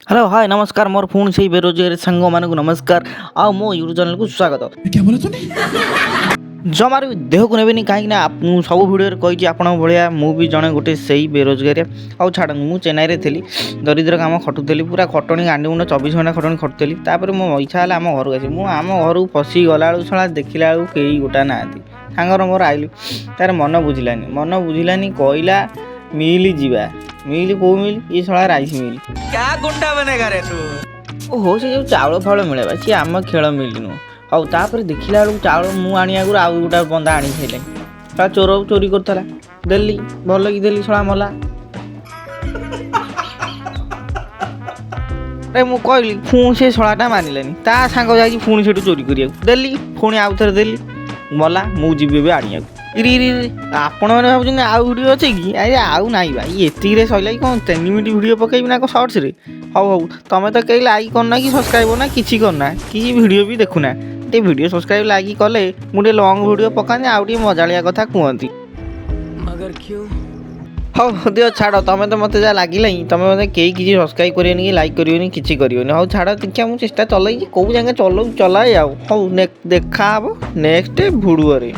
Hello hi नमस्कार मोर phone से बेरोजगार सांग मानक नमस्कार आ मो यूट्यूब चैनल को स्वागत। क्या बोला तूने? जमार देह को नेबेनि कहीं सब भिडियो कही आपण भाया मुझे जड़े गोटे से बेरोजगार आउ छाड़ मु चेन्नई थी दरिद्र काम खटुली पूरा खटणी गांडी मुंड 24 घंटा खटणी खटुली मो इच्छा है आम घर को मुझे आम घर पशि गला छड़ा देखला कई गोटा ना सांगर मोर आइलु तार मन बुझिलानी कहला मिल जीवा मिल कौ मिल ये छड़ा राइस मिल क्या गुंडा बनेगा रे तू? ओहो से जो चाउल फाउल मिले सी आम खेल मिलनु हौ तापर देखला बेलू चाउल मु आनी आगु आउ गोटा बंदा आनी खेले चोर चोरी करता देली भल कि देली छड़ा मला अरे मु कहली पुणी से छड़ाटा मानिलानी ता सांग जाई पुणी से चोरी करिया देली पुणी आउ थे देली मला मु जीवी आनी इरी आपण मैंने भाई आउ भिडियो अच्छे कि अरे आउ ना भाई ये सैला कौन 3 मिनट भिडियो पकईबी ना सर्ट्स रे हौ हौ तुम तो कहीं लाइक करना कि सब्सक्राइब ना किसी करना कि भिडियो भी देखुना ये भिडियो सब्सक्राइब लाइक कले मुझे लॉन्ग भिडियो पकाने आउ मजालिया कथा कहती मगर क्यों? हौ दियो छाड़ तुम तो मत जहाँ लगे तुम मतलब कई किसी सब्सक्राइब करेनि कि लाइक करियोनी किसी करियोनी हौ छाड़ देखिए मुझे चेष्टा चल कौ जगह चलाए आउ हौ देखा हे नेक्स्ट भिडियो।